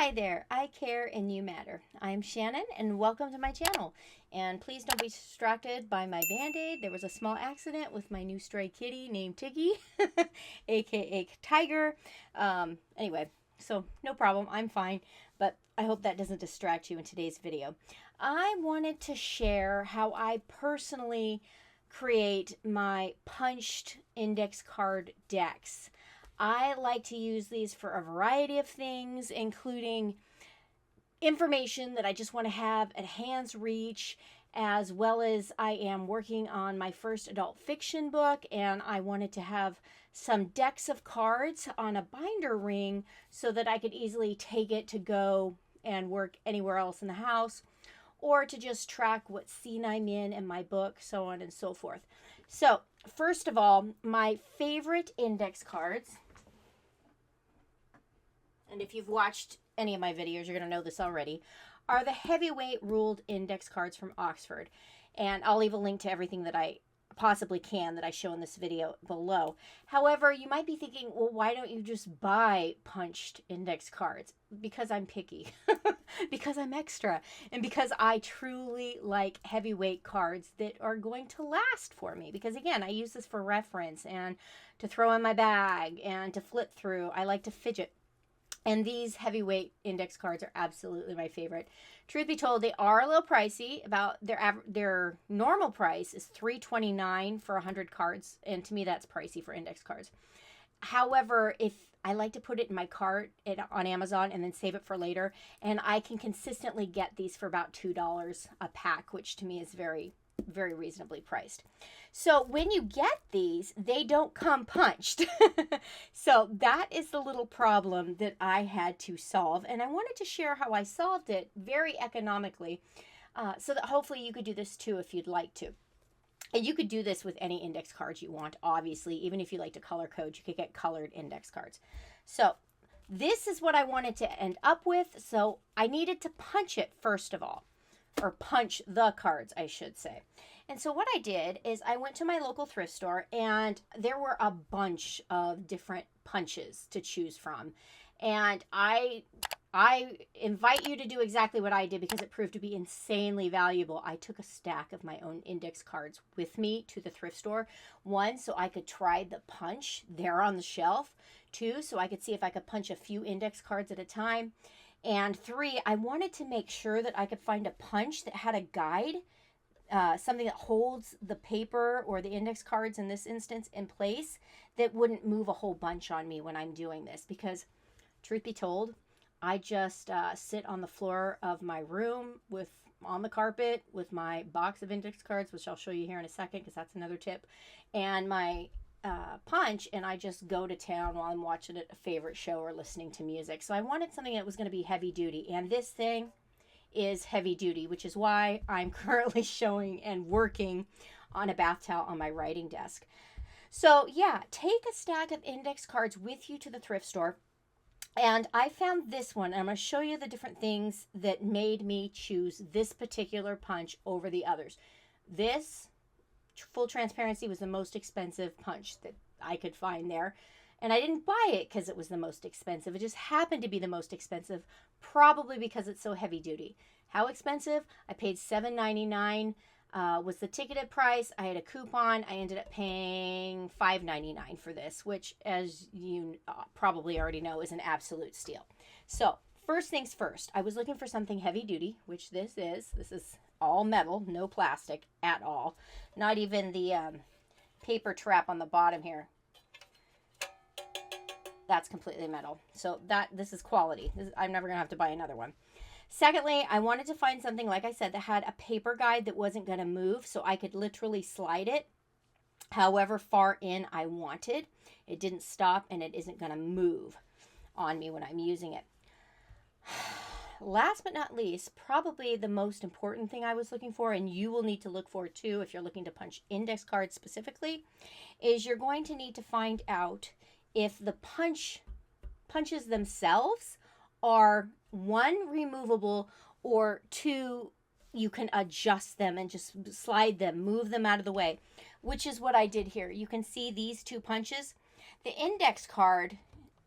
Hi there, I care and you matter. I'm Shannon and welcome to my channel. And please don't be distracted by my band-aid. There was a small accident with my new stray kitty named Tiggy, aka Tiger. Anyway, so no problem, I'm fine, but I hope that doesn't distract you in today's video. I wanted to share how I personally create my punched index card decks. I like to use these for a variety of things, including information that I just want to have at hand's reach, as well as I am working on my first adult fiction book, and I wanted to have some decks of cards on a binder ring so that I could easily take it to go and work anywhere else in the house, or to just track what scene I'm in my book, so on and so forth. So, first of all, my favorite index cards, and if you've watched any of my videos, you're going to know this already, are the heavyweight ruled index cards from Oxford. And I'll leave a link to everything that I possibly can that I show in this video below. However, you might be thinking, well, why don't you just buy punched index cards? Because I'm picky, because I'm extra, and because I truly like heavyweight cards that are going to last for me. Because again, I use this for reference and to throw in my bag and to flip through. I like to fidget. And these heavyweight index cards are absolutely my favorite. Truth be told, they are a little pricey. About their normal price is $3.29 for 100 cards, and to me that's pricey for index cards. However, if I like to put it in my cart on Amazon and then save it for later, and I can consistently get these for about $2 a pack, which to me is very reasonably priced. So when you get these, they don't come punched. So that is the little problem that I had to solve, and I wanted to share how I solved it very economically, so that hopefully you could do this too if you'd like to. And you could do this with any index cards you want, obviously. Even if you like to color code, you could get colored index cards. So this is what I wanted to end up with, so I needed to punch it first of all. Or punch the cards, I should say. And so what I did is I went to my local thrift store, and there were a bunch of different punches to choose from. And I invite you to do exactly what I did because it proved to be insanely valuable. I took a stack of my own index cards with me to the thrift store. One, so I could try the punch there on the shelf. Two, so I could see if I could punch a few index cards at a time. And three, I wanted to make sure that I could find a punch that had a guide, something that holds the paper or the index cards in this instance in place that wouldn't move a whole bunch on me when I'm doing this. Because truth be told, I just sit on the floor of my room on the carpet with my box of index cards, which I'll show you here in a second because that's another tip, and my punch, and I just go to town while I'm watching a favorite show or listening to music. So I wanted something that was going to be heavy duty, and this thing is heavy duty, which is why I'm currently showing and working on a bath towel on my writing desk. So yeah, take a stack of index cards with you to the thrift store. And I found this one, and I'm going to show you the different things that made me choose this particular punch over the others. This, full transparency, was the most expensive punch that I could find there. And I didn't buy it because it was the most expensive. It just happened to be the most expensive, probably because it's so heavy duty. How expensive? I paid $7.99 was the ticketed price. I had a coupon. I ended up paying $5.99 for this, which, as you probably already know, is an absolute steal. So first things first, I was looking for something heavy duty, which this is. This is all metal, no plastic at all. Not even the paper trap on the bottom here. That's completely metal. So this is quality. I'm never going to have to buy another one. Secondly, I wanted to find something, like I said, that had a paper guide that wasn't going to move, so I could literally slide it however far in I wanted. It didn't stop, and it isn't going to move on me when I'm using it. Last but not least, probably the most important thing I was looking for, and you will need to look for too if you're looking to punch index cards specifically, is you're going to need to find out if the punches themselves are, one, removable, or two, you can adjust them and just slide them, move them out of the way, which is what I did here. You can see these two punches. The index card,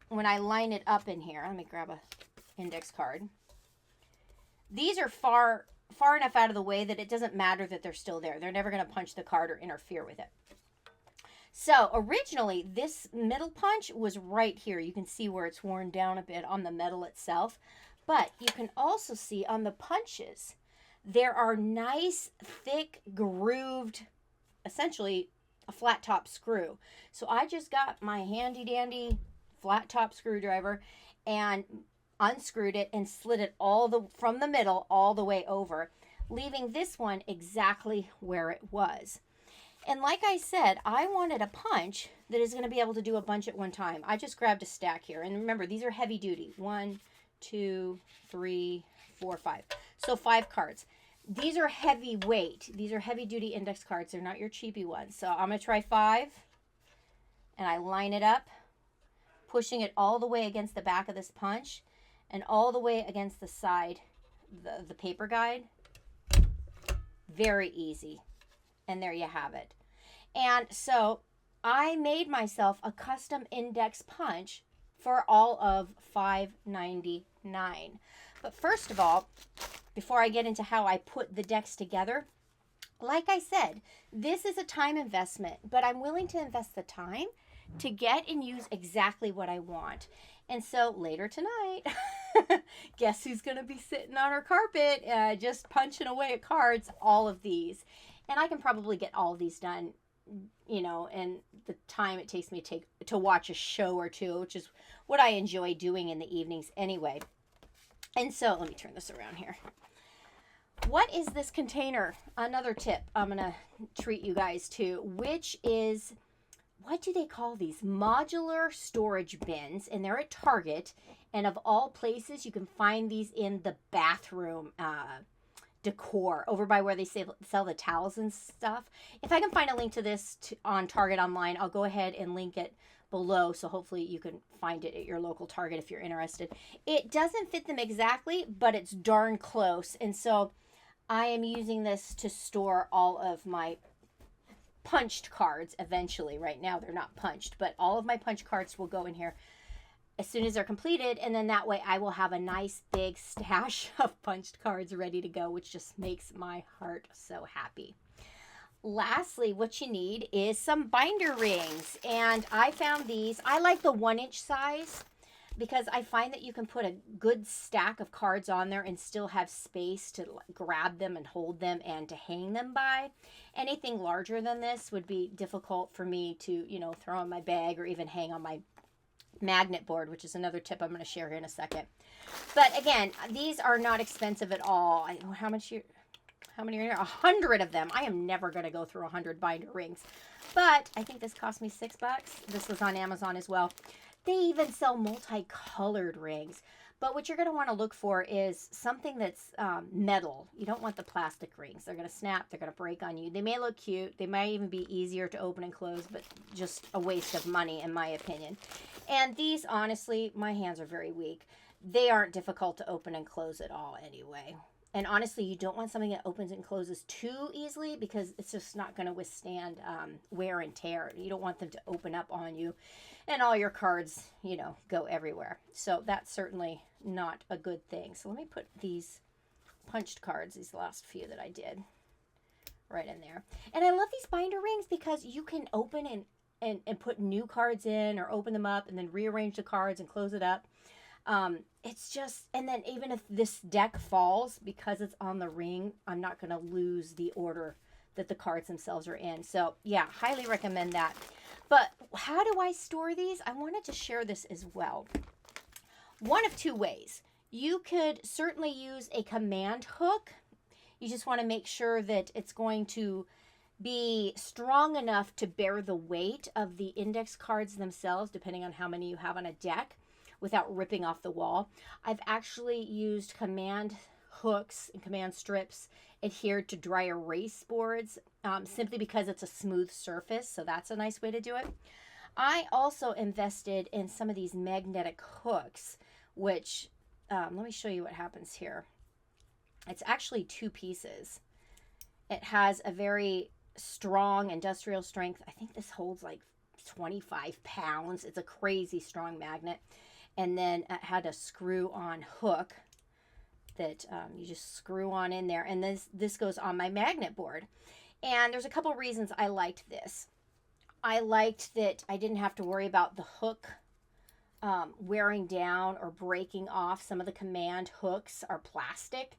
when I line it up in here, let me grab a index card. These are far enough out of the way that it doesn't matter that they're still there. They're never going to punch the card or interfere with it. So originally, this middle punch was right here. You can see where it's worn down a bit on the metal itself. But you can also see on the punches, there are nice, thick, grooved, essentially a flat top screw. So I just got my handy dandy flat top screwdriver and unscrewed it and slid it from the middle all the way over, leaving this one exactly where it was. And like I said, I wanted a punch that is going to be able to do a bunch at one time. I just grabbed a stack here. And remember, these are heavy duty. 1, 2, 3, 4, 5. So 5 cards. These are heavy weight. These are heavy duty index cards. They're not your cheapy ones. So I'm going to try 5. And I line it up, pushing it all the way against the back of this punch and all the way against the side, the paper guide. Very easy. And there you have it. And so I made myself a custom index punch for all of $5.99. But first of all, before I get into how I put the decks together, like I said, this is a time investment, but I'm willing to invest the time to get and use exactly what I want. And so later tonight, guess who's going to be sitting on her carpet just punching away at cards? All of these. And I can probably get all of these done, you know, in the time it takes me to watch a show or two, which is what I enjoy doing in the evenings anyway. And so let me turn this around here. What is this container? Another tip I'm going to treat you guys to, which is, what do they call these? Modular storage bins. And they're at Target. And of all places, you can find these in the bathroom decor over by where they sell the towels and stuff. If I can find a link to this on Target online, I'll go ahead and link it below, so hopefully you can find it at your local Target if you're interested. It doesn't fit them exactly, but it's darn close. And so I am using this to store all of my punched cards eventually. Right now they're not punched, but all of my punch cards will go in here as soon as they're completed, and then that way I will have a nice big stash of punched cards ready to go, which just makes my heart so happy. Lastly, what you need is some binder rings, and I found these. I like the 1-inch size because I find that you can put a good stack of cards on there and still have space to grab them and hold them and to hang them by. Anything larger than this would be difficult for me to, you know, throw in my bag or even hang on my magnet board, which is another tip I'm going to share here in a second. But again, these are not expensive at all. How many are here? 100 of them. I am never going to go through 100 binder rings. But I think this cost me $6. This was on Amazon as well. They even sell multicolored rings. But what you're going to want to look for is something that's metal. You don't want the plastic rings. They're going to snap. They're going to break on you. They may look cute. They might even be easier to open and close, but just a waste of money in my opinion. And these, honestly, my hands are very weak. They aren't difficult to open and close at all anyway. And honestly, you don't want something that opens and closes too easily because it's just not going to withstand wear and tear. You don't want them to open up on you and all your cards, you know, go everywhere. So that's certainly not a good thing. So let me put these punched cards, these last few that I did, right in there. And I love these binder rings because you can open and put new cards in or open them up and then rearrange the cards and close it up. It's just, and then even if this deck falls because it's on the ring, I'm not going to lose the order that the cards themselves are in. So yeah, highly recommend that. But how do I store these? I wanted to share this as well. One of two ways. You could certainly use a command hook. You just want to make sure that it's going to be strong enough to bear the weight of the index cards themselves, depending on how many you have on a deck, without ripping off the wall. I've actually used command hooks and command strips adhered to dry erase boards simply because it's a smooth surface, so that's a nice way to do it. I also invested in some of these magnetic hooks, which, let me show you what happens here. It's actually 2 pieces. It has a very strong industrial strength. I think this holds like 25 pounds. It's a crazy strong magnet. and then it had a screw-on hook that you just screw on in there, and this goes on my magnet board. And there's a couple reasons I liked this. I liked that I didn't have to worry about the hook wearing down or breaking off. Some of the command hooks are plastic,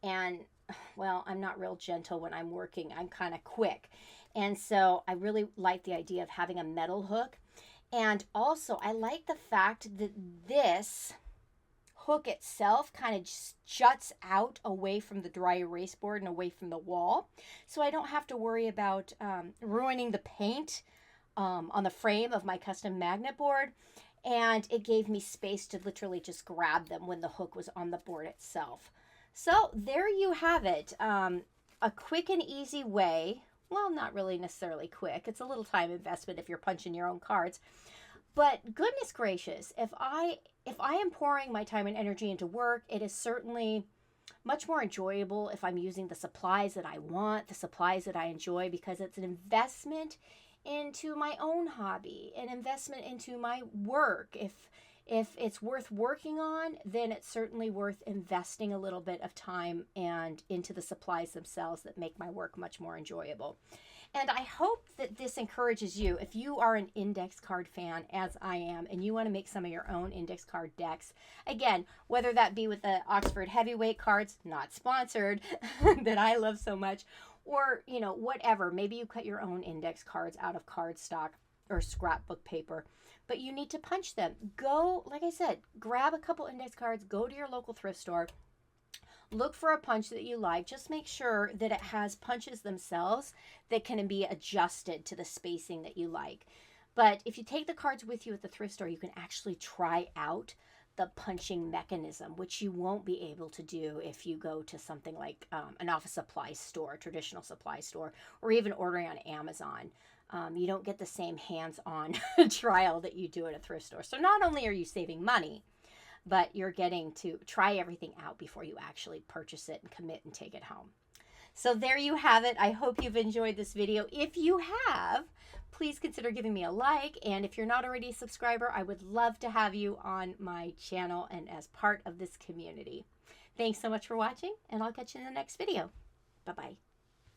and well, I'm not real gentle when I'm working. I'm kind of quick, and so I really like the idea of having a metal hook. And also I like the fact that this hook itself kind of just juts out away from the dry erase board and away from the wall, so I don't have to worry about ruining the paint on the frame of my custom magnet board. And it gave me space to literally just grab them when the hook was on the board itself. So there you have it. A quick and easy way. Well, not really necessarily quick. It's a little time investment if you're punching your own cards. But goodness gracious, if I am pouring my time and energy into work, it is certainly much more enjoyable if I'm using the supplies that I want, the supplies that I enjoy, because it's an investment into my own hobby, an investment into my work. If it's worth working on, then it's certainly worth investing a little bit of time and into the supplies themselves that make my work much more enjoyable. And I hope that this encourages you, if you are an index card fan, as I am, and you want to make some of your own index card decks. Again, whether that be with the Oxford heavyweight cards, not sponsored, that I love so much, or, you know, whatever. Maybe you cut your own index cards out of cardstock or scrapbook paper, but you need to punch them. Go, like I said, grab a couple index cards, go to your local thrift store, look for a punch that you like. Just make sure that it has punches themselves that can be adjusted to the spacing that you like. But if you take the cards with you at the thrift store, you can actually try out the punching mechanism, which you won't be able to do if you go to something like an office supply store, traditional supply store, or even ordering on Amazon. You don't get the same hands-on trial that you do at a thrift store. So not only are you saving money, but you're getting to try everything out before you actually purchase it and commit and take it home. So there you have it. I hope you've enjoyed this video. If you have, please consider giving me a like. And if you're not already a subscriber, I would love to have you on my channel and as part of this community. Thanks so much for watching, and I'll catch you in the next video. Bye-bye.